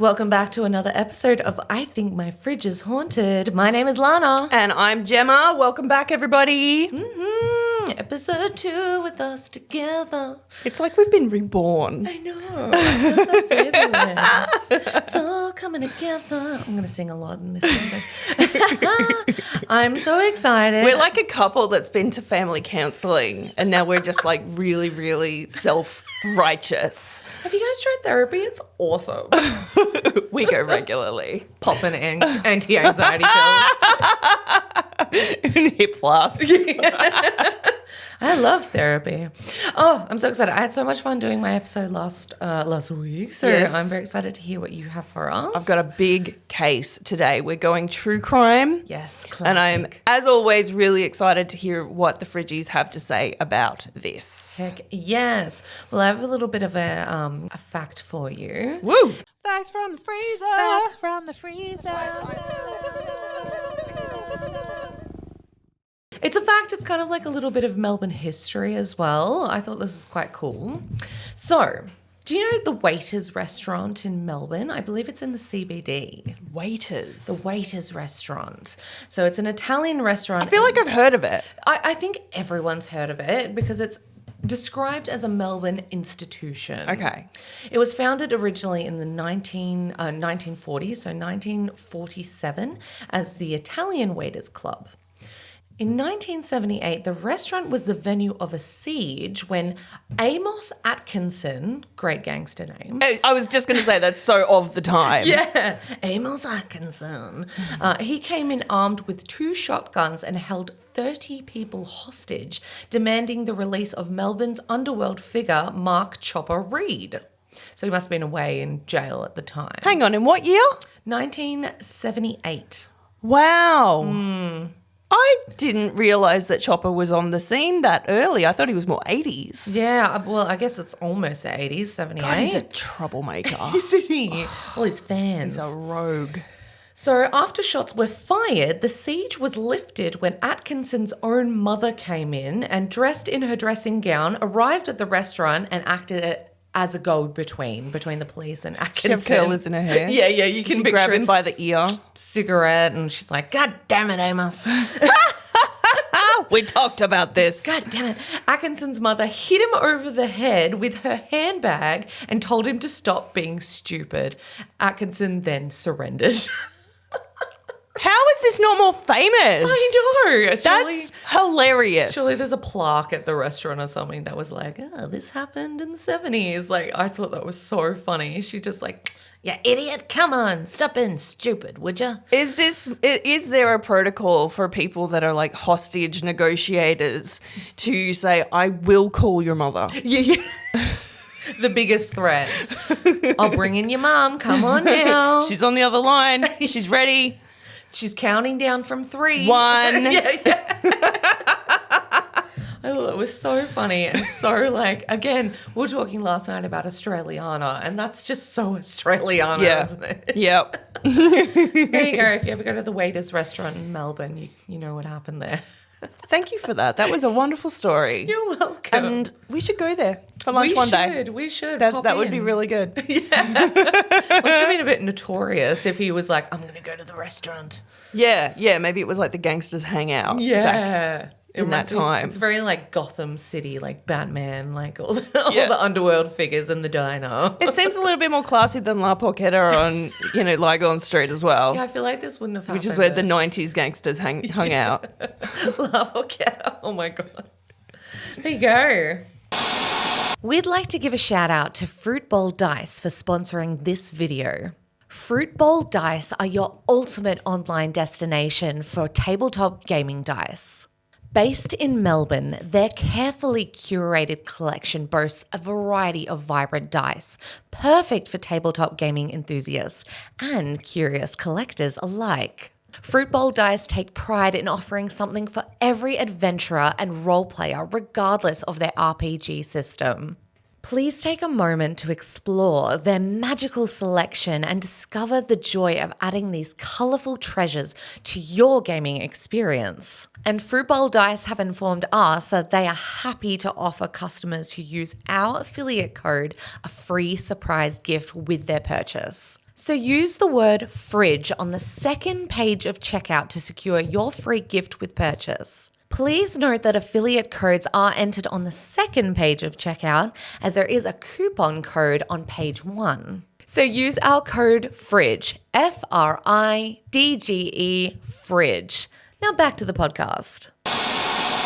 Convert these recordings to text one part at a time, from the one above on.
Welcome back to another episode of I Think My Fridge is Haunted. My name is Lana. And I'm Gemma. Welcome back, everybody. Episode 2 with us together. It's like we've been reborn. I know. It's so fabulous. It's all coming together. I'm going to sing a lot in this episode. I'm so excited. We're like a couple that's been to family counselling and now we're just like really, really self-righteous. Have you guys tried therapy? It's awesome. We go regularly. Popping anti-anxiety pills. In hip flask. I love therapy. Oh, I'm so excited. I had so much fun doing my episode last week, so Yes. I'm very excited to hear what you have for us. I've got a big case today. We're going true crime. Yes, classic. And I'm, as always, really excited to hear what the Fridgies have to say about this. Heck yes. Well, I have a little bit of a fact for you. Woo! Facts from the freezer. Facts from the freezer. It's a fact. It's kind of like a little bit of Melbourne history as well. I thought this was quite cool. So, do you know the Waiters restaurant in Melbourne? I believe it's in the CBD. Waiters. The Waiters restaurant. So it's an Italian restaurant. I feel like I've heard of it. I think everyone's heard of it because it's described as a Melbourne institution. Okay. It was founded originally in the 1940s, so 1947, as the Italian Waiters Club. In 1978, the restaurant was the venue of a siege when Amos Atkinson, great gangster name. I was just going to say that's so of the time. Yeah, Amos Atkinson. He came in armed with 2 shotguns and held 30 people hostage, demanding the release of Melbourne's underworld figure, Mark Chopper Reed. So he must have been away in jail at the time. Hang on, in what year? 1978. Wow. I didn't realise that Chopper was on the scene that early. I thought he was more 80s. Yeah, well, I guess it's almost the 80s, 78. God, he's a troublemaker. Isn't he? All his fans. He's a rogue. So after shots were fired, the siege was lifted when Atkinson's own mother came in and, dressed in her dressing gown, arrived at the restaurant and acted as a go-between between the police and Atkinson. She have curlers in her hair. Yeah, you can She picture grab him by the ear. cigarette and she's like, God damn it, Amos. We talked about this. God damn it. Atkinson's mother hit him over the head with her handbag and told him to stop being stupid. Atkinson then surrendered. How is this not more famous? I know. That's hilarious. Surely there's a plaque at the restaurant or something that was like, oh, this happened in the 70s. Like, I thought that was so funny. She just like, yeah, idiot, come on, stop being stupid, would you? Is there a protocol for people that are like hostage negotiators to say, I will call your mother? Yeah. The biggest threat. I'll bring in your mom. Come on now. She's on the other line. She's ready. She's counting down from 3. 1. Yeah. I thought it was so funny and so like, again, we were talking last night about Australiana and that's just so Australiana, isn't it? Yep. There you go. If you ever go to the Waiters restaurant in Melbourne, you know what happened there. Thank you for that. That was a wonderful story. You're welcome. And we should go there for lunch one day. We should. That would be really good. Must have been a bit notorious if he was like, I'm going to go to the restaurant. Yeah. Maybe it was like the gangsters hangout. Back in that time. It's very like Gotham City, like Batman, like all the underworld figures in the diner. It seems a little bit more classy than La Porchetta on, Lygon Street as well. Yeah, I feel like this wouldn't have happened. Which is where the 90s gangsters hung out. Love or Cat. Oh my God. There you go. We'd like to give a shout out to Fruit Bowl Dice for sponsoring this video. Fruit Bowl Dice are your ultimate online destination for tabletop gaming dice. Based in Melbourne, their carefully curated collection boasts a variety of vibrant dice, perfect for tabletop gaming enthusiasts and curious collectors alike. Fruit Bowl Dice take pride in offering something for every adventurer and role player, regardless of their RPG system. Please take a moment to explore their magical selection and discover the joy of adding these colourful treasures to your gaming experience. And Fruit Bowl Dice have informed us that they are happy to offer customers who use our affiliate code a free surprise gift with their purchase. So use the word fridge on the second page of checkout to secure your free gift with purchase. Please note that affiliate codes are entered on the second page of checkout, as there is a coupon code on page 1. So use our code FRIDGE, FRIDGE, FRIDGE. Now back to the podcast.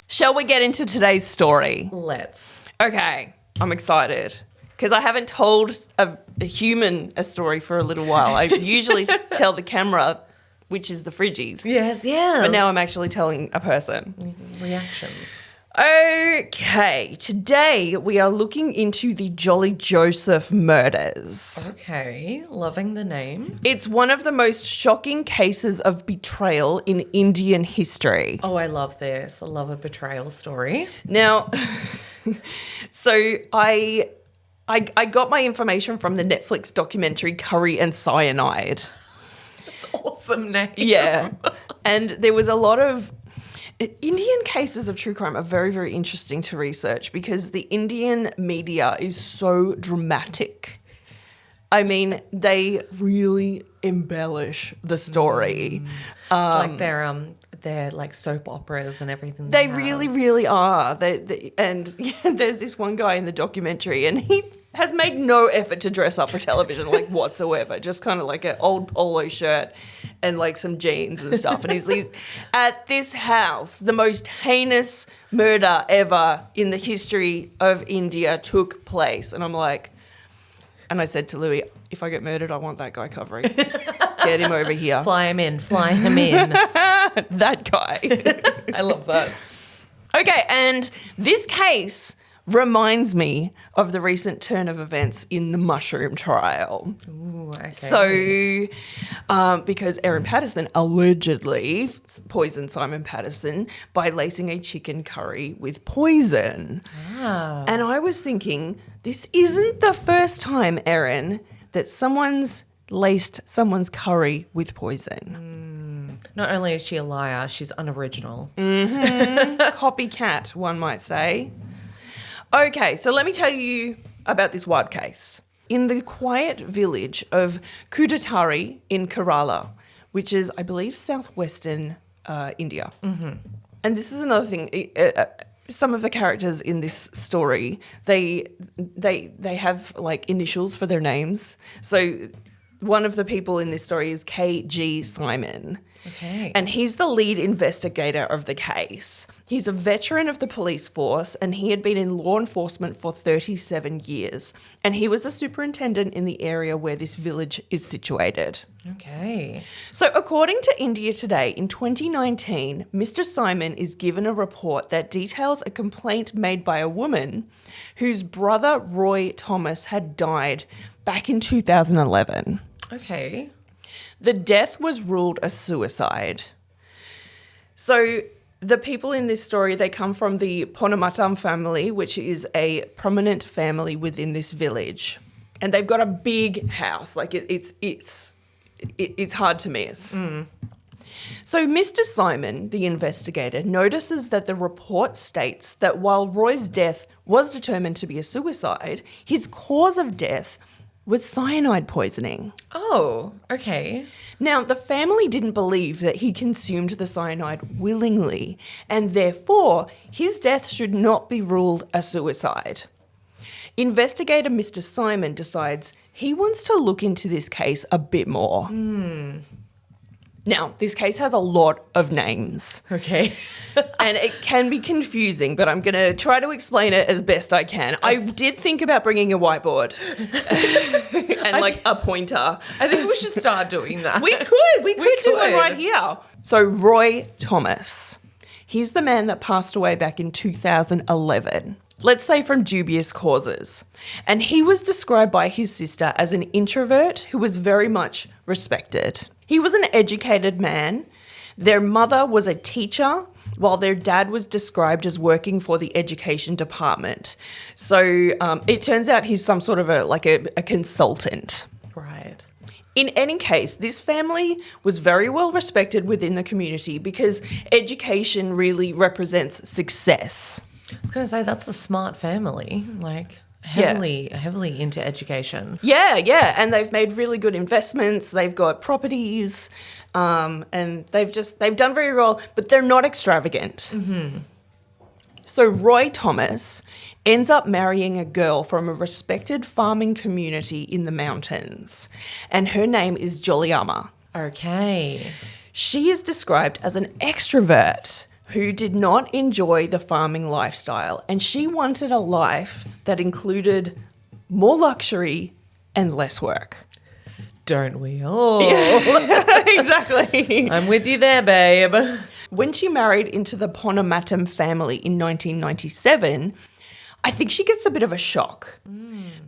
Shall we get into today's story? Let's. Okay, I'm excited because I haven't told a human a story for a little while. I usually tell the camera, which is the Fridgies. Yes. But now I'm actually telling a person. Reactions. Okay, today we are looking into the Jolly Joseph murders. Okay, loving the name. It's one of the most shocking cases of betrayal in Indian history. Oh, I love this. I love a betrayal story. Now, so I got my information from the Netflix documentary Curry and Cyanide. It's an awesome name. Yeah. And there was a lot of Indian cases of true crime are very, very interesting to research because the Indian media is so dramatic. I mean, they really embellish the story. It's like they're like soap operas and everything. They really, really are. And there's this one guy in the documentary, and he has made no effort to dress up for television, like whatsoever. Just kind of like an old polo shirt and like some jeans and stuff. And he's at this house, the most heinous murder ever in the history of India took place. And I'm like, and I said to Louis, if I get murdered, I want that guy covering. Get him over here. Fly him in. That guy. I love that. Okay, and this case reminds me of the recent turn of events in the mushroom trial. Ooh, okay. So, because Erin Patterson allegedly poisoned Simon Patterson by lacing a chicken curry with poison. Ah. And I was thinking, this isn't the first time, Erin, that someone's laced someone's curry with poison. Not only is she a liar, she's unoriginal. Copycat, one might say. Okay, so let me tell you about this wild case. In the quiet village of Kudatari in Kerala, which is, I believe, southwestern India. Mm-hmm. And this is another thing. Some of the characters in this story, they have like initials for their names. So one of the people in this story is K.G. Simon. Okay. And he's the lead investigator of the case. He's a veteran of the police force, and he had been in law enforcement for 37 years. And he was the superintendent in the area where this village is situated. Okay. So according to India Today, in 2019, Mr. Simon is given a report that details a complaint made by a woman whose brother Roy Thomas had died back in 2011. Okay. The death was ruled a suicide. So the people in this story, they come from the Ponamattam family, which is a prominent family within this village. And they've got a big house. Like it's hard to miss. Mm. So Mr. Simon, the investigator, notices that the report states that while Roy's death was determined to be a suicide, his cause of death was cyanide poisoning. Oh, okay. Now, the family didn't believe that he consumed the cyanide willingly, and therefore his death should not be ruled a suicide. Investigator Mr. Simon decides he wants to look into this case a bit more. Now, this case has a lot of names. Okay. And it can be confusing, but I'm going to try to explain it as best I can. I did think about bringing a whiteboard and like a pointer. I think we should start doing that. We could do one right here. So Roy Thomas, he's the man that passed away back in 2011. Let's say from dubious causes. And he was described by his sister as an introvert who was very much respected. He was an educated man. Their mother was a teacher, while their dad was described as working for the education department. So it turns out he's some sort of a consultant. Right. In any case, this family was very well respected within the community because education really represents success. I was going to say, that's a smart family. Like, Heavily into education. Yeah, and they've made really good investments. They've got properties, and they've done very well, but they're not extravagant. Mm-hmm. So Roy Thomas ends up marrying a girl from a respected farming community in the mountains, and her name is Joliama. Okay. She is described as an extrovert who did not enjoy the farming lifestyle, and she wanted a life that included more luxury and less work. Don't we all? Exactly. I'm with you there, babe. When she married into the Ponomatum family in 1997, I think she gets a bit of a shock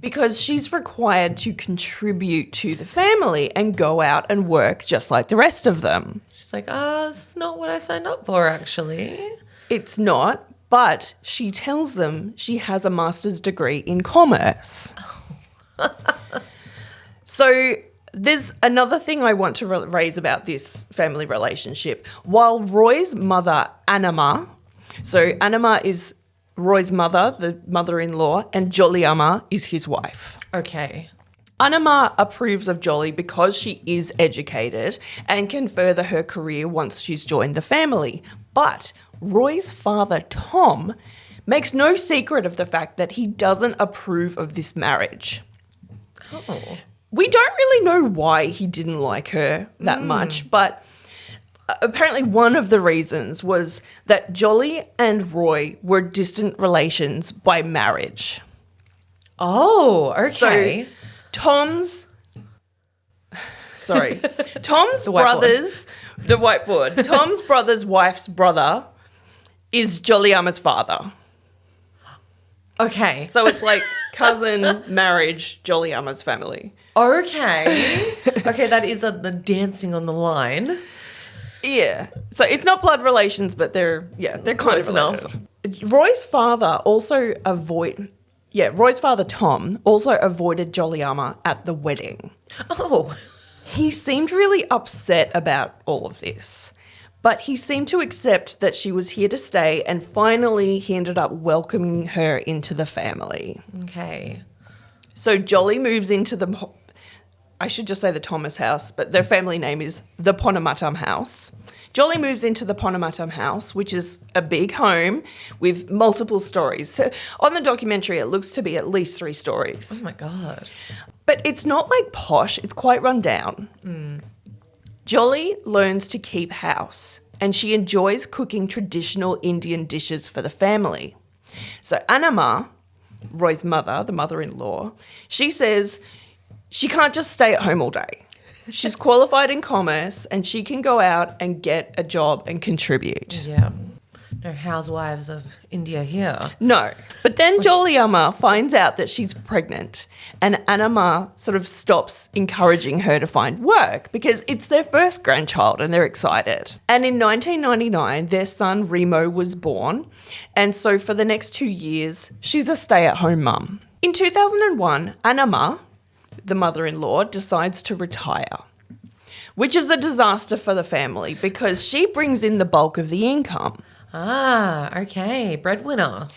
because she's required to contribute to the family and go out and work just like the rest of them. She's like, this is not what I signed up for, actually. It's not, but she tells them she has a master's degree in commerce. So there's another thing I want to raise about this family relationship. While Roy's mother, Anima, so Anima is Roy's mother, the mother-in-law, and Joliama is his wife. Okay. Anima approves of Jolly because she is educated and can further her career once she's joined the family. But Roy's father, Tom, makes no secret of the fact that he doesn't approve of this marriage. Oh. We don't really know why he didn't like her that much, but apparently one of the reasons was that Jolly and Roy were distant relations by marriage. Oh, okay. So Tom's brother's, the whiteboard, Tom's brother's wife's brother is Joliama's father. Okay. So it's like cousin, marriage, Joliama's family. Okay. Okay, that is the dancing on the line. Yeah. So it's not blood relations, but they're Close kind of enough. Roy's father Tom also avoided Joliama at the wedding. Oh. He seemed really upset about all of this, but he seemed to accept that she was here to stay, and finally he ended up welcoming her into the family. Okay. So Jolly moves into the Thomas house, but their family name is the Ponomatum house. Jolly moves into the Ponomatum house, which is a big home with multiple stories. So on the documentary, it looks to be at least 3 stories. Oh, my God. But it's not like posh. It's quite run down. Jolly learns to keep house, and she enjoys cooking traditional Indian dishes for the family. So Anima, Roy's mother, the mother-in-law, she says she can't just stay at home all day. She's qualified in commerce, and she can go out and get a job and contribute. Yeah. No housewives of India here. No. But then Joliama finds out that she's pregnant, and Anima sort of stops encouraging her to find work because it's their first grandchild and they're excited. And in 1999, their son Remo was born, and so for the next 2 years, she's a stay-at-home mum. In 2001, Anima, the mother-in-law, decides to retire, which is a disaster for the family because she brings in the bulk of the income. Ah, okay. Breadwinner.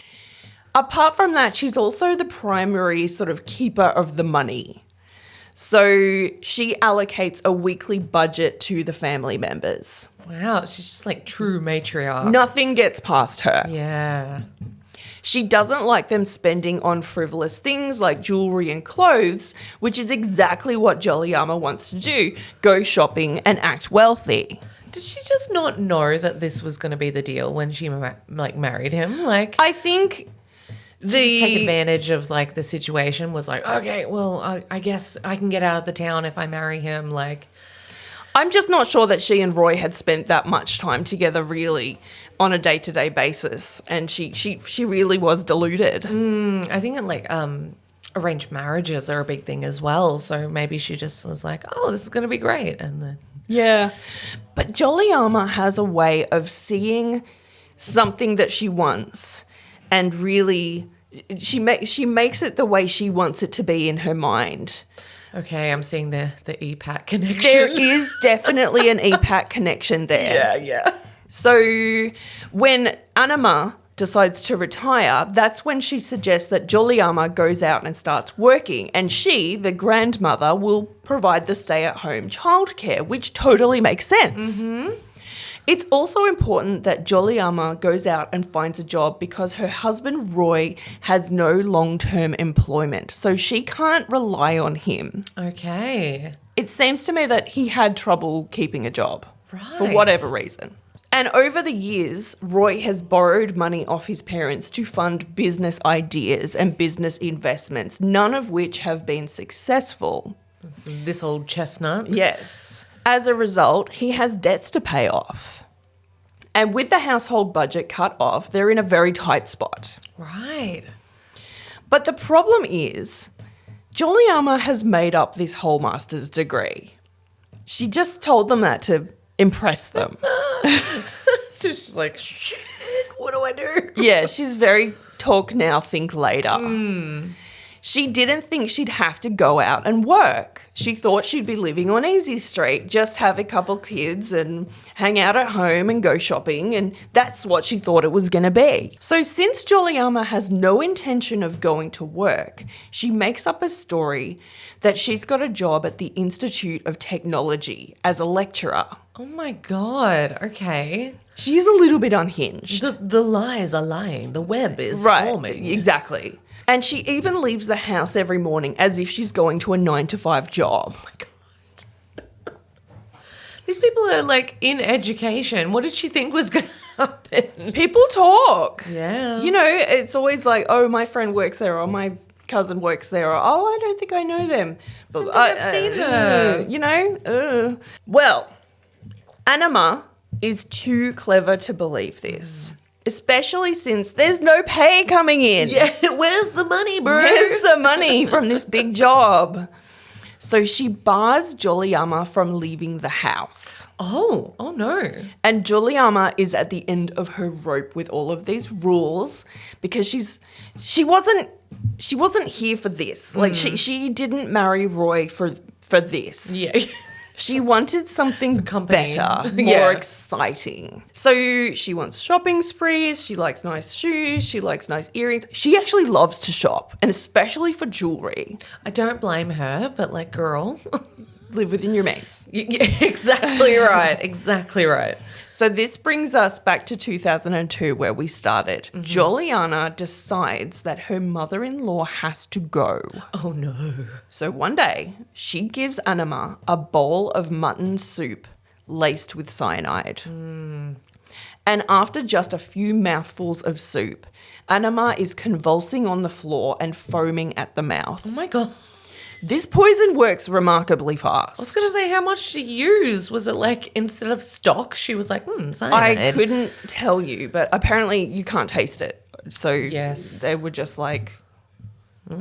Apart from that, she's also the primary sort of keeper of the money. So she allocates a weekly budget to the family members. Wow, she's just like true matriarch. Nothing gets past her. Yeah. She doesn't like them spending on frivolous things like jewelry and clothes, which is exactly what Joliama wants to do, go shopping and act wealthy. Did she just not know that this was going to be the deal when she married him? Like, I think just take advantage of like the situation. Was like, okay, well, I guess I can get out of the town if I marry him. Like, I'm just not sure that she and Roy had spent that much time together really on a day-to-day basis, and she really was deluded. I think arranged marriages are a big thing as well. So maybe she just was like, oh, this is going to be great, and then. Yeah. But Joliama has a way of seeing something that she wants and really she makes it the way she wants it to be in her mind. Okay, I'm seeing the EPAT connection. There is definitely an EPAT connection there. Yeah. So when Anima decides to retire, that's when she suggests that Juliama goes out and starts working, and she, the grandmother, will provide the stay-at-home childcare, which totally makes sense. It's also important that Juliama goes out and finds a job because her husband Roy has no long-term employment, so she can't rely on him. Okay. It seems to me that he had trouble keeping a job for Right. whatever reason. And over the years, Roy has borrowed money off his parents to fund business ideas and business investments, none of which have been successful. This old chestnut. Yes. As a result, he has debts to pay off. And with the household budget cut off, they're in a very tight spot. Right. But the problem is, Juliama has made up this whole master's degree. She just told them that to impress them. So she's like, shit, what do I do? Yeah, she's very talk now, think later. She didn't think she'd have to go out and work. She thought she'd be living on Easy Street, just have a couple kids and hang out at home and go shopping, and that's what she thought it was going to be. So since Juliama has no intention of going to work, she makes up a story that she's got a job at the Institute of Technology as a lecturer. Oh my God. Okay. She's a little bit unhinged. The lies are lying. The web is Right, forming. exactly. And she even leaves the house every morning as if she's going to a 9-to-5 job. Oh my God. These people are like in education. What did she think was going to happen? People talk. Yeah. You know, it's always like, oh, my friend works there, or my cousin works there, or oh, I don't think I know them. But I've seen her. You know? Well, Anima is too clever to believe this. Especially since there's no pay coming in. Yeah, where's the money, bro? Where's the money from this big job? So she bars Juliama from leaving the house. Oh no. And Juliama is at the end of her rope with all of these rules because she wasn't here for this. Like she didn't marry Roy for this. Yeah. She wanted something company. better, more Yeah. exciting. So she wants shopping sprees. She likes nice shoes. She likes nice earrings. She actually loves to shop, and especially for jewelry. I don't blame her, but like, girl. Live within your means. Yeah, exactly right. Exactly right. So this brings us back to 2002 where we started. Juliana decides that her mother-in-law has to go. Oh no. So one day, she gives Anima a bowl of mutton soup laced with cyanide. And after just a few mouthfuls of soup, Anima is convulsing on the floor and foaming at the mouth. Oh my God. This poison works remarkably fast. I was going to say, how much to use? Was it like, instead of stock, she was like, cyanide. I couldn't tell you, but apparently you can't taste it. So Yes. they were just like, I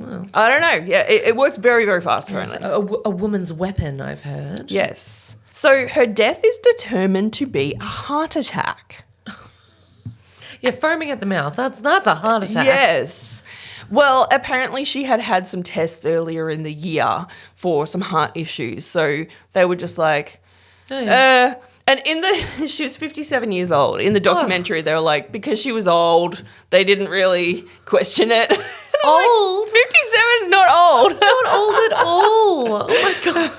don't know. Yeah, it works very, very fast It's apparently. a woman's weapon, I've heard. Yes. So her death is determined to be a heart attack. Yeah, foaming at the mouth. That's a heart attack. Yes. Well, apparently she had had some tests earlier in the year for some heart issues. So they were just like, Oh, yeah. and she was 57 years old. In the documentary, they were like, because she was old, they didn't really question it. Old? 57's not old. Not old at all. Oh my God.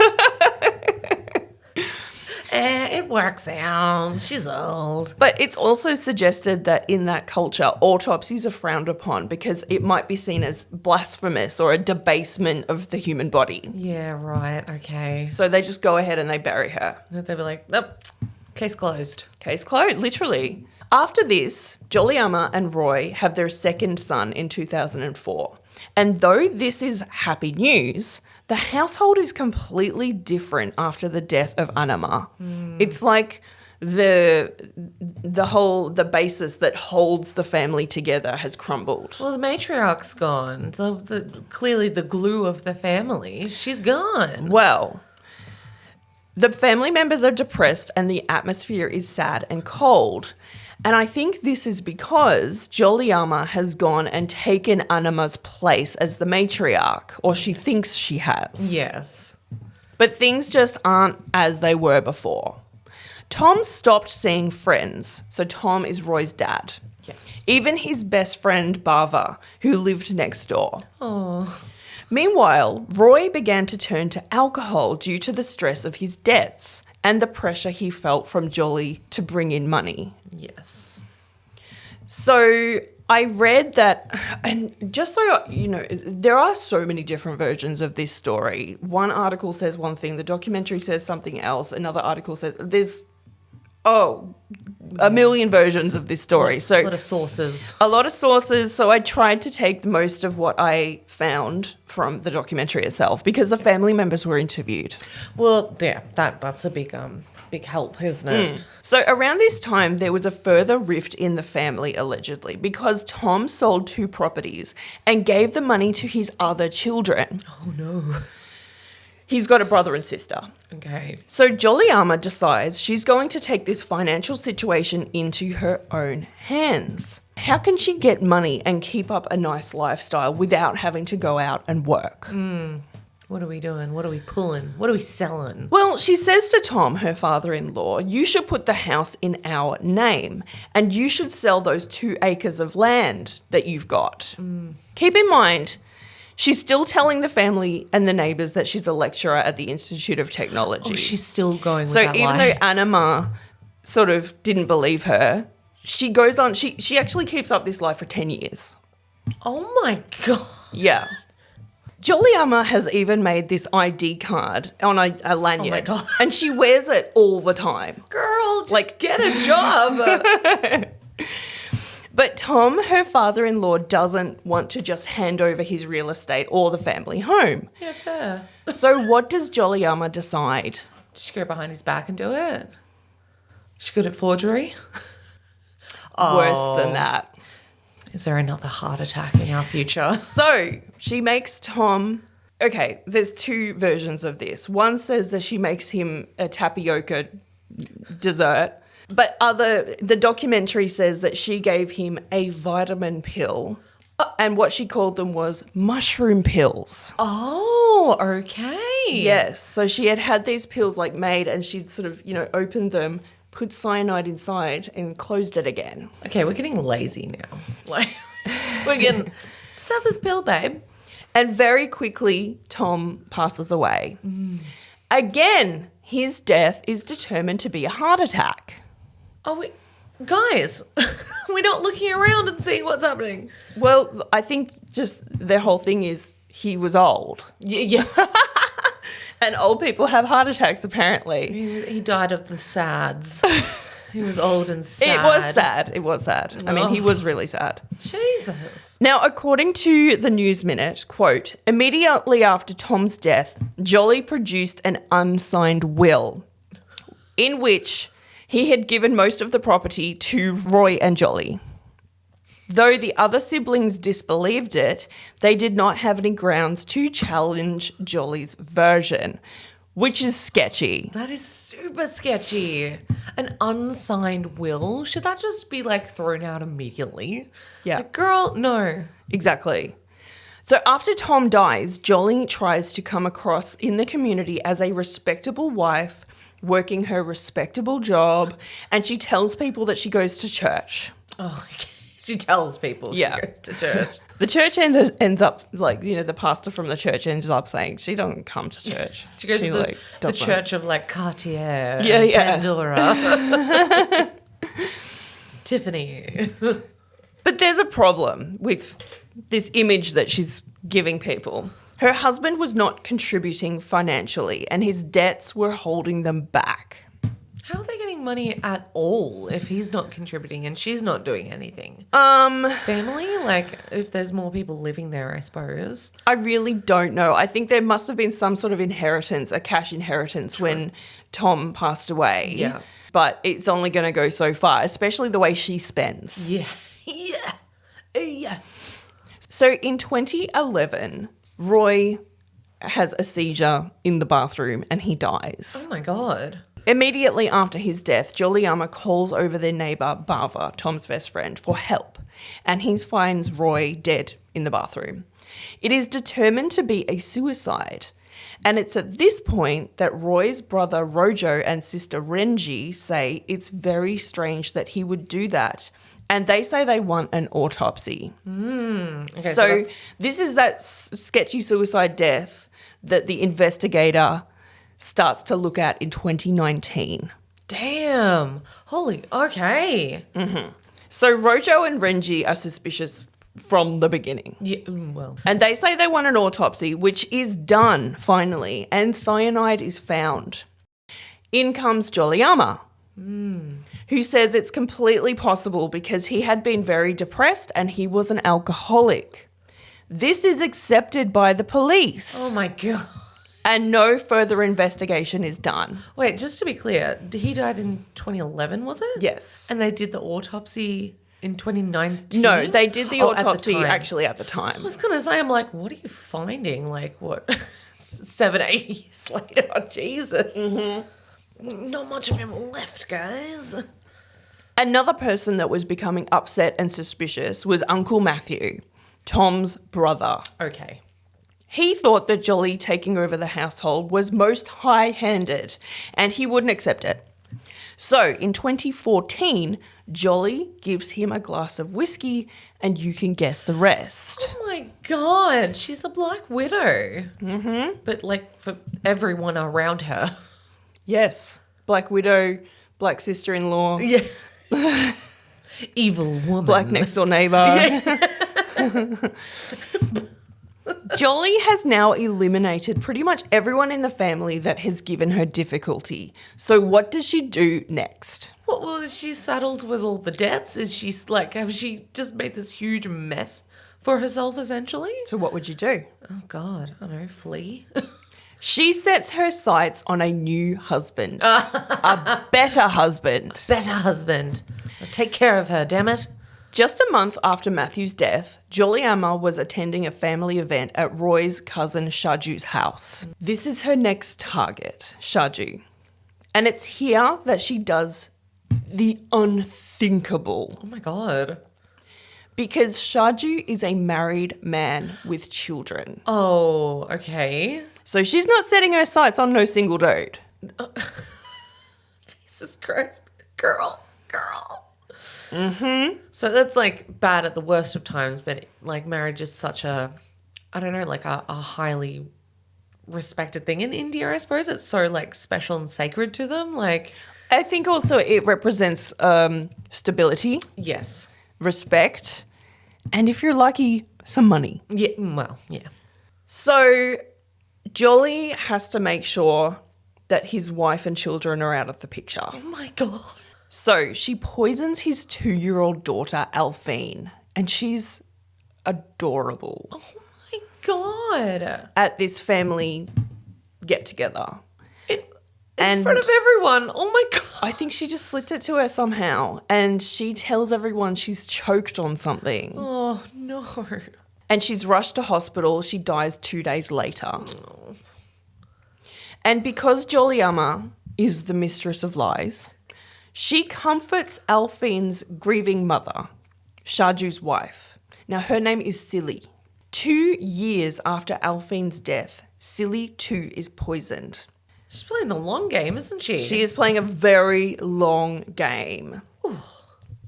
It works out. She's old. But it's also suggested that in that culture, autopsies are frowned upon because it might be seen as blasphemous or a debasement of the human body. Yeah, right. Okay. So they just go ahead and they bury her. They'd be like, nope, case closed. Case closed, literally. After this, Juliama and Roy have their second son in 2004. And though this is happy news, the household is completely different after the death of Anima. It's like the basis that holds the family together has crumbled. Well, the matriarch's gone. Clearly the glue of the family. She's gone. Well, the family members are depressed and the atmosphere is sad and cold. And I think this is because Juliama has gone and taken Anima's place as the matriarch, or she thinks she has. Yes. But things just aren't as they were before. Tom stopped seeing friends. So Tom is Roy's dad. Yes. Even his best friend, Bava, who lived next door. Oh. Meanwhile, Roy began to turn to alcohol due to the stress of his debts and the pressure he felt from Jolly to bring in money. Yes. So I read that, and just so you know, there are so many different versions of this story. One article says one thing, the documentary says something else, another article says there's a million versions of this story. A lot of sources. A lot of sources. So I tried to take most of what I found from the documentary itself because the family members were interviewed. Well, yeah, that's a big help, isn't it? So around this time, there was a further rift in the family, allegedly, because Tom sold 2 properties and gave the money to his other children. Oh, no. He's got a brother and sister. Okay. So Jollyama decides she's going to take this financial situation into her own hands. How can she get money and keep up a nice lifestyle without having to go out and work? What are we doing? What are we pulling? What are we selling? Well, she says to Tom, her father-in-law, you should put the house in our name and you should sell those 2 acres of land that you've got. Keep in mind, she's still telling the family and the neighbours that she's a lecturer at the Institute of Technology. Oh, she's still going with So that even lie. though Anima sort of didn't believe her, she goes on, she actually keeps up this lie for 10 years. Oh, my God. Yeah. Jollyama has even made this ID card on a lanyard. Oh my God. And she wears it all the time. Girl, just get a job. But Tom, her father-in-law, doesn't want to just hand over his real estate or the family home. Yeah, fair. So what does Jollyama decide? Did she go behind his back and do it? She's good at forgery? Oh. Worse than that. Is there another heart attack in our future? So she makes Tom... Okay, there's 2 versions of this. One says that she makes him a tapioca dessert, but the documentary says that she gave him a vitamin pill, and what she called them was mushroom pills. Oh, okay. Yes, so she had these pills like made, and she'd sort of, opened them, put cyanide inside, and closed it again. Okay, we're getting lazy now. Like, we're getting... Just have this pill, babe. And very quickly, Tom passes away. Again, his death is determined to be a heart attack. Oh, guys, we're not looking around and seeing what's happening. Well, I think just the whole thing is he was old. Yeah. And old people have heart attacks, apparently. He died of the sads. He was old and sad. It was sad. I mean, he was really sad. Jesus. Now, according to the News Minute, quote, immediately after Tom's death, Jolly produced an unsigned will in which he had given most of the property to Roy and Jolly. Though the other siblings disbelieved it, they did not have any grounds to challenge Jolly's version, which is sketchy. That is super sketchy. An unsigned will? Should that just be thrown out immediately? Yeah. Girl, no. Exactly. So after Tom dies, Jolly tries to come across in the community as a respectable wife, working her respectable job, and she tells people that she goes to church. Oh, okay. She tells people Yeah. she goes to church. The church ends up, the pastor from the church ends up saying she doesn't come to church. She goes to the doesn't. church of Cartier, Yeah, yeah. Pandora, Tiffany. But there's a problem with this image that she's giving people. Her husband was not contributing financially and his debts were holding them back. How are they getting money at all if he's not contributing and she's not doing anything? Family? If there's more people living there, I suppose. I really don't know. I think there must have been some sort of inheritance, a cash inheritance when Tom passed away. Yeah. But it's only going to go so far, especially the way she spends. Yeah. Yeah. So in 2011, Roy has a seizure in the bathroom and he dies. Oh, my God. Immediately after his death, Jollyama calls over their neighbour, Bava, Tom's best friend, for help. And he finds Roy dead in the bathroom. It is determined to be a suicide. And it's at this point that Roy's brother Rojo and sister Renji say it's very strange that he would do that. And they say they want an autopsy. Okay, So this is that sketchy suicide death that the investigator starts to look at in 2019. damn. Holy, okay. So Rojo and Renji are suspicious from the beginning. Yeah, well. And they say they want an autopsy, which is done finally, and cyanide is found. In comes Joliyama, who says it's completely possible because he had been very depressed and he was an alcoholic. This is accepted by the police. Oh my God. And no further investigation is done. Wait, just to be clear, he died in 2011, was it? Yes. And they did the autopsy in 2019? No, they did the Oh, at the autopsy time. actually at the time. I was going to say, I'm like, what are you finding? Like, what? 7-8 years later? Oh, Jesus. Not much of him left, guys. Another person that was becoming upset and suspicious was Uncle Matthew, Tom's brother. Okay. He thought that Jolly taking over the household was most high-handed and he wouldn't accept it. So in 2014, Jolly gives him a glass of whiskey and you can guess the rest. Oh my God, she's a Black Widow. But like for everyone around her. Yes, Black Widow, Black sister-in-law, Yeah. Evil woman. Black next-door neighbour. Jolly has now eliminated pretty much everyone in the family that has given her difficulty. So what does she do next? What, well, is she saddled with all the debts? Is she like, have she just made this huge mess for herself essentially? So what would you do? Oh God, I don't know, flee? She sets her sights on a new husband, a better husband. Better husband. I'll take care of her, damn it. Just a month after Matthew's death, Joliyama was attending a family event at Roy's cousin Shaju's house. This is her next target, Shaju. And it's here that she does the unthinkable. Oh my God. Because Shaju is a married man with children. Oh, okay. So she's not setting her sights on no single dude. Jesus Christ. Girl. So that's like bad at the worst of times, but like marriage is such a, I don't know, like a highly respected thing in India, I suppose. It's so like special and sacred to them. Like, I think also it represents stability, yes. respect, and if you're lucky, some money. Yeah, well, yeah. So Jolly has to make sure that his wife and children are out of the picture. Oh my God. So she poisons his 2-year-old daughter, Alphine, and she's adorable. Oh my God. At this family get-together. In front of everyone. Oh my God. I think she just slipped it to her somehow, and she tells everyone she's choked on something. Oh no. And she's rushed to hospital. She dies 2 days later. Oh. And because Joliyama is the mistress of lies, she comforts Alphine's grieving mother, Shaju's wife. Now, her name is Silly. 2 years after Alphine's death, Silly too is poisoned. She's playing the long game, isn't she? She is playing a very long game.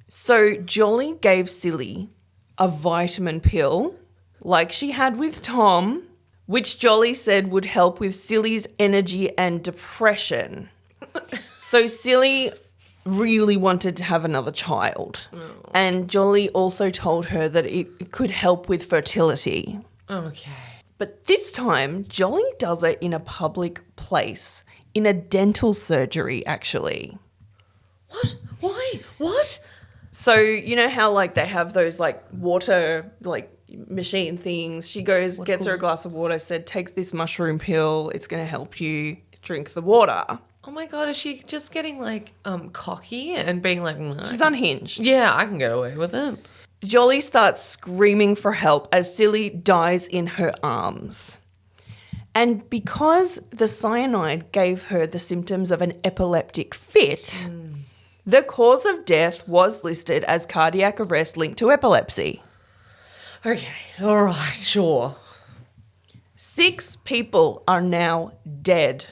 So Jolly gave Silly a vitamin pill, like she had with Tom, which Jolly said would help with Silly's energy and depression. So Silly really wanted to have another child. And Jolly also told her that it could help with fertility. Okay. But this time, Jolly does it in a public place, in a dental surgery, actually. What? Why? What? So you know how like they have those like water like machine things? She goes, gets her a glass of water, said, take this mushroom pill. It's going to help you drink the water. Oh my God, is she just getting like cocky and being like, "Nah, She's unhinged. yeah, I can get away with it." Jolly starts screaming for help as Silly dies in her arms. And because the cyanide gave her the symptoms of an epileptic fit, the cause of death was listed as cardiac arrest linked to epilepsy. Okay, all right, sure. 6 people are now dead.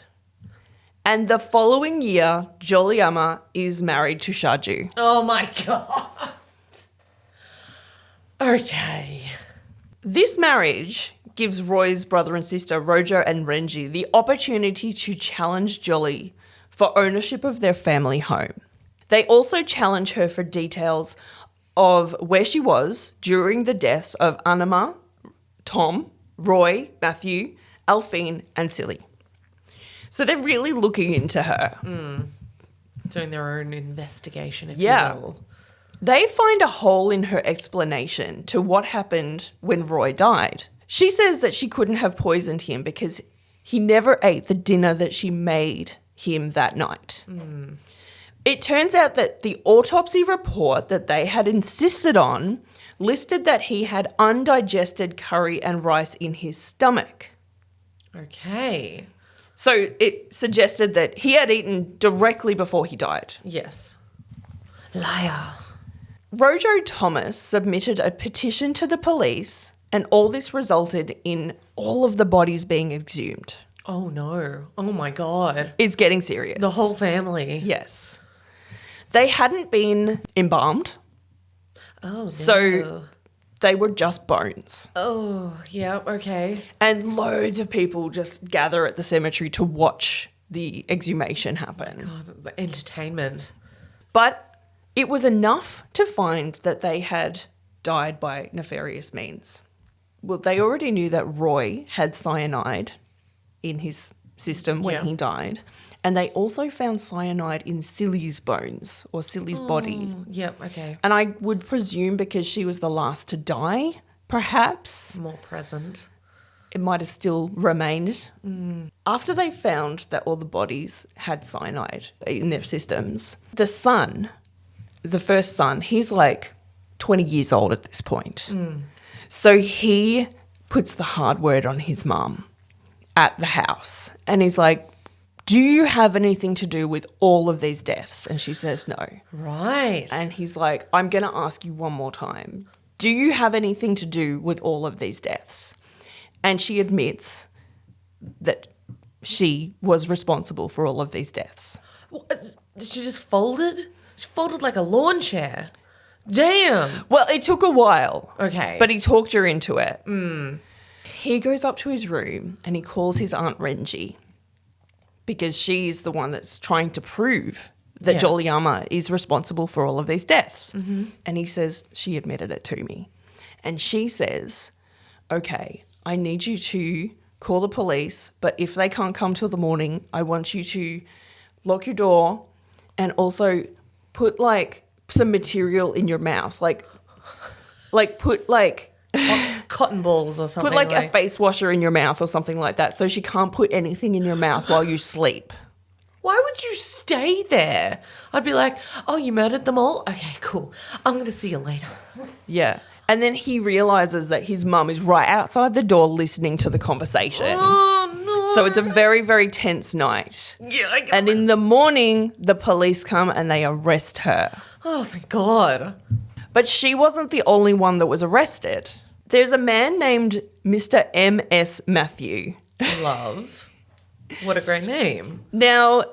And the following year, Joliama is married to Shaju. Oh my God. Okay. This marriage gives Roy's brother and sister, Rojo and Renji, the opportunity to challenge Jolly for ownership of their family home. They also challenge her for details of where she was during the deaths of Anima, Tom, Roy, Matthew, Alphine, and Silly. So they're really looking into her. Doing their own investigation, if Yeah. you will. They find a hole in her explanation to what happened when Roy died. She says that she couldn't have poisoned him because he never ate the dinner that she made him that night. It turns out that the autopsy report that they had insisted on listed that he had undigested curry and rice in his stomach. Okay. So it suggested that he had eaten directly before he died. Yes. Liar. Rojo Thomas submitted a petition to the police, and all this resulted in all of the bodies being exhumed. Oh no. Oh my God. It's getting serious. The whole family. Yes. They hadn't been embalmed, Oh no. so they were just bones. Oh, yeah, okay. And loads of people just gather at the cemetery to watch the exhumation happen. Oh, entertainment. But it was enough to find that they had died by nefarious means. Well, they already knew that Roy had cyanide in his system when he died. And they also found cyanide in Silly's bones or Silly's body. Yep, okay. And I would presume because she was the last to die, perhaps, More present. it might have still remained. After they found that all the bodies had cyanide in their systems, the son, the first son, he's like 20 years old at this point. So he puts the hard word on his mum at the house. And he's like, do you have anything to do with all of these deaths? And she says no. Right. And he's like, I'm going to ask you one more time. Do you have anything to do with all of these deaths? And she admits that she was responsible for all of these deaths. She just folded? She folded like a lawn chair. Damn. Well, it took a while. Okay. But he talked her into it. He goes up to his room and he calls his Aunt Renji because she's the one that's trying to prove that Joliama is responsible for all of these deaths. And he says, she admitted it to me. And she says, okay, I need you to call the police, but if they can't come till the morning, I want you to lock your door and also put like some material in your mouth, like put like Cotton balls or something. put like a face washer in your mouth or something like that, so she can't put anything in your mouth while you sleep. Why would you stay there? I'd be like, oh, you murdered them all? Okay, cool. I'm going to see you later. Yeah. And then he realizes that his mum is right outside the door listening to the conversation. Oh, no. So it's a very, very tense night. Yeah, I get And in the morning, the police come and they arrest her. Oh, thank God. But she wasn't the only one that was arrested. There's a man named Mr. M.S. Matthew. Love. What a great name. Now,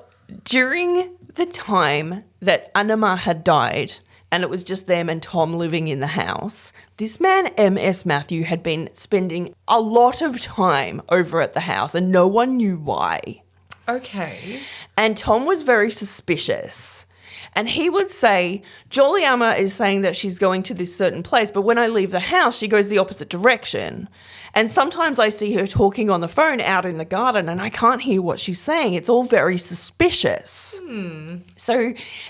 during the time that Anima had died, and it was just them and Tom living in the house, this man, M.S. Matthew, had been spending a lot of time over at the house and no one knew why. Okay. And Tom was very suspicious. And he would say, Joliama is saying that she's going to this certain place, but when I leave the house, she goes the opposite direction. And sometimes I see her talking on the phone out in the garden and I can't hear what she's saying. It's all very suspicious. So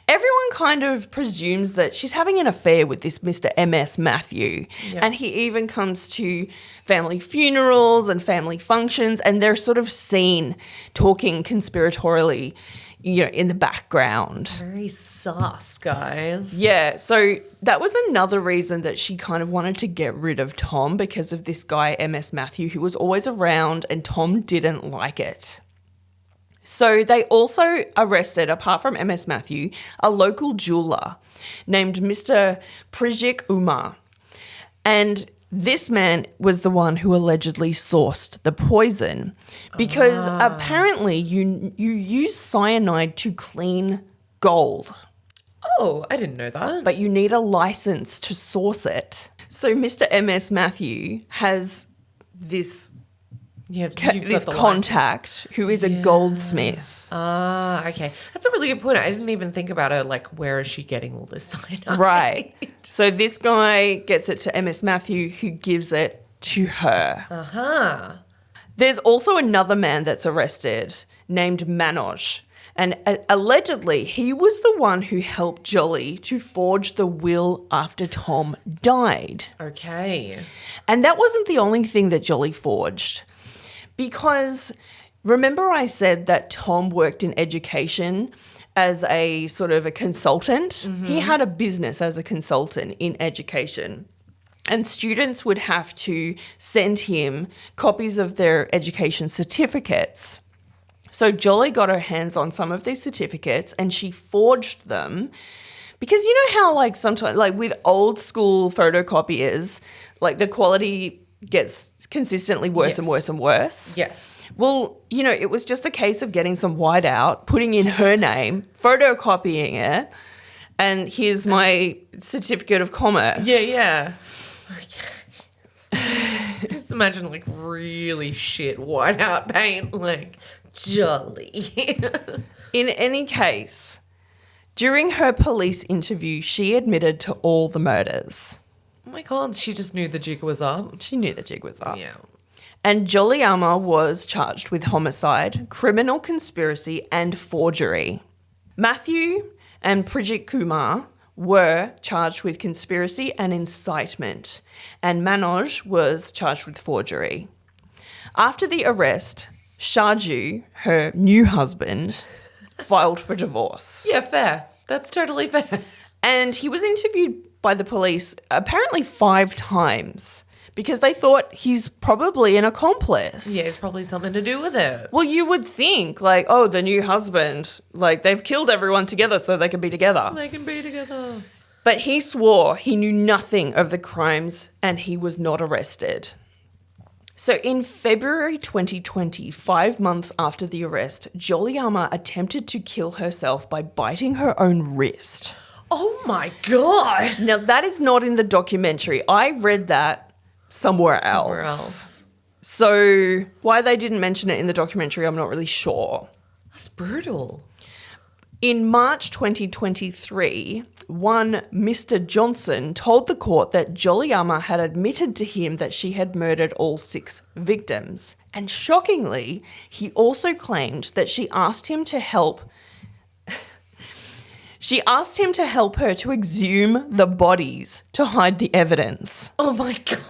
everyone kind of presumes that she's having an affair with this Mr. M.S. Matthew. Yeah. And he even comes to family funerals and family functions and they're sort of seen talking conspiratorially, you know, in the background. Very sus, guys. Yeah, so that was another reason that she kind of wanted to get rid of Tom because of this guy, M.S. Matthew, who was always around and Tom didn't like it. So they also arrested, apart from M.S. Matthew, a local jeweler named Mr. Prijik Umar. And This man was the one who allegedly sourced the poison because apparently you use cyanide to clean gold. Oh, I didn't know that. But you need a license to source it. So Mr. M.S. Matthew has this contact who is a goldsmith. Okay. That's a really good point. I didn't even think about it. Like, where is she getting all this cyanide? Right. So this guy gets it to MS Matthew, who gives it to her. There's also another man that's arrested named Manoj. And allegedly, he was the one who helped Jolly to forge the will after Tom died. Okay. And that wasn't the only thing that Jolly forged. Because remember I said that Tom worked in education as a sort of a consultant? Mm-hmm. He had a business as a consultant in education. And students would have to send him copies of their education certificates. So Jolly got her hands on some of these certificates and she forged them. Because you know how like sometimes like with old school photocopiers, like the quality gets consistently worse and worse and worse. Yes. Well, you know, it was just a case of getting some white out, putting in her name, photocopying it, and here's my certificate of commerce. Yeah. Okay. Just imagine like really shit white out paint, like Jolly. In any case, during her police interview, she admitted to all the murders. Oh my God, she just knew the jig was up. She knew the jig was up. Yeah. And Jolly Amma was charged with homicide, criminal conspiracy, and forgery. Matthew and Prijit Kumar were charged with conspiracy and incitement, and Manoj was charged with forgery. After the arrest, Shaju, her new husband, filed for divorce. Yeah, fair. That's totally fair. And he was interviewed by the police apparently 5 times because they thought he's probably an accomplice. Yeah, it's probably something to do with it. Well, you would think like, oh, the new husband, like they've killed everyone together so they can be together. They can be together. But he swore he knew nothing of the crimes and he was not arrested. So in February 2020, 5 months after the arrest, Jolly Amma attempted to kill herself by biting her own wrist. Oh my God. Now, that is not in the documentary. I read that somewhere else. So why they didn't mention it in the documentary, I'm not really sure. That's brutal. In March 2023, one Mr. Johnson told the court that Jolly Amma had admitted to him that she had murdered all 6 victims. And shockingly, he also claimed that she asked him to help her to exhume the bodies to hide the evidence. Oh my God.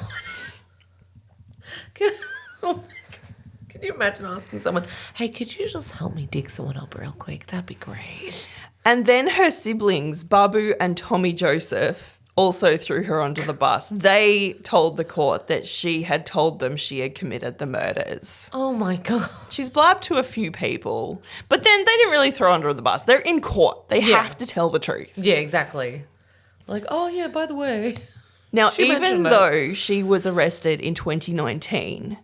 Oh my God. Can you imagine asking someone, hey, could you just help me dig someone up real quick? That'd be great. And then her siblings, Babu and Tommy Joseph, also threw her under the bus. They told the court that she had told them she had committed the murders. Oh my God. She's blabbed to a few people, but then they didn't really throw her under the bus. They're in court. They have to tell the truth. Yeah, exactly. Like, oh yeah, by the way. Now, She even mentioned though she was arrested in 2019,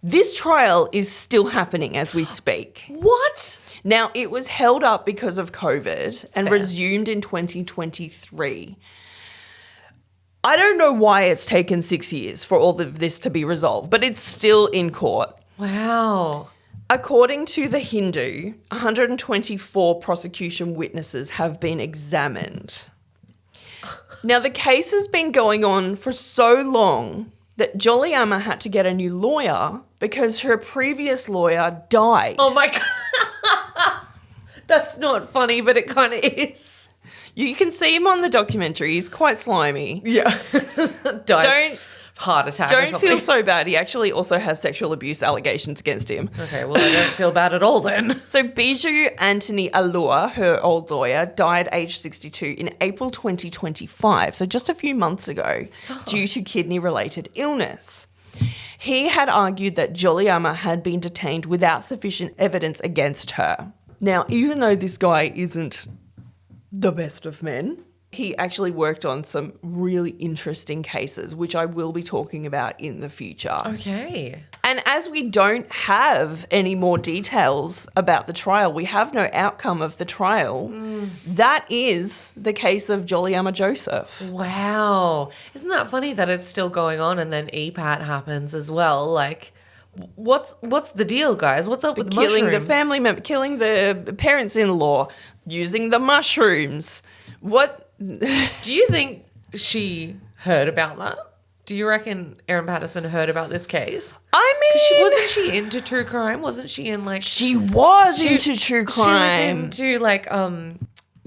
this trial is still happening as we speak. What? Now, it was held up because of COVID and Fair. resumed in 2023. I don't know why it's taken 6 years for all of this to be resolved, but it's still in court. Wow. According to The Hindu, 124 prosecution witnesses have been examined. Now, the case has been going on for so long that Jolly Amma had to get a new lawyer because her previous lawyer died. Oh my God. That's not funny, but it kind of is. You can see him on the documentary. He's quite slimy. Yeah. Heart attack or Don't something. feel so bad. He actually also has sexual abuse allegations against him. Okay, well, I don't feel bad at all then. So Bijou Anthony Allure, her old lawyer, died aged 62 in April 2025, so just a few months ago, due to kidney-related illness. He had argued that Jolly Amma had been detained without sufficient evidence against her. Now, even though this guy isn't the best of men, He actually worked on some really interesting cases, which I will be talking about in the future. Okay. And as we don't have any more details about the trial, we have no outcome of the trial. That is the case of Jollyama Joseph. Wow. Isn't that funny that it's still going on and then EPAT happens as well? Like, what's the deal, guys? What's up with the Killing mushrooms? the family member, killing the parents-in-law, using the mushrooms. What? Do you think she heard about that? Do you reckon Erin Patterson heard about this case? I mean, Wasn't she into true crime? Wasn't she in like... She was into true crime. She was into like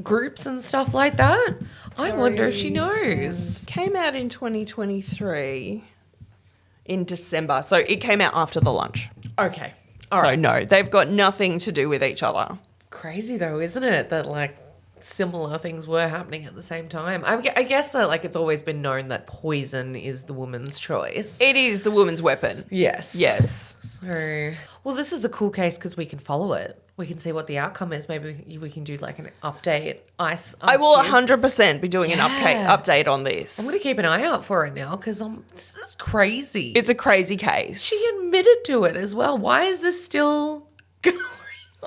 groups and stuff like that. I wonder if she knows. Came out in 2023 in December. So it came out after the lunch. Okay. So no, they've got nothing to do with each other. Crazy though, isn't it? That like similar things were happening at the same time. I guess that like it's always been known that poison is the woman's choice. It is the woman's weapon. Yes. Yes. So, well, this is a cool case because we can follow it. We can see what the outcome is. Maybe we can do like an update. I will 100% be doing an Yeah. update on this. I'm going to keep an eye out for it now because this is crazy. It's a crazy case. She admitted to it as well. Why is this still going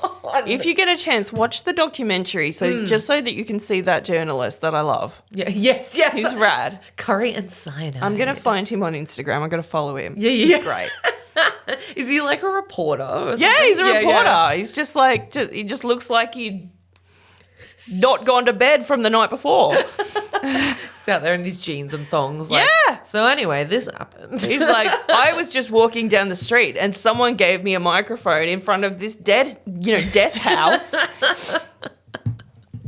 on? If you get a chance, watch the documentary. So just so that you can see that journalist that I love. Yeah, yes. He's rad. Curry and Cyanide. I'm going to find him on Instagram. I'm going to follow him. Yeah. He's great. Is he like a reporter or something? Yeah, he's a reporter. Yeah. He's just like, he just looks like he'd not gone to bed from the night before. He's out there in his jeans and thongs. Like, Yeah. So anyway, this happened. He's like, I was just walking down the street and someone gave me a microphone in front of this death house.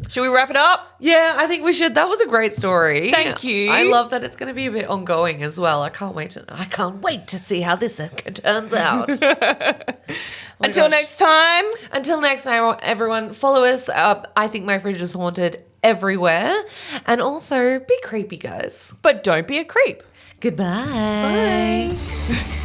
Should we wrap it up? Yeah, I think we should. That was a great story. Thank you. I love that it's going to be a bit ongoing as well. I can't wait to see how this turns out. Until next time. Until next time, everyone, follow us. I think my fridge is haunted everywhere, and also be creepy, guys. But don't be a creep. Goodbye. Bye.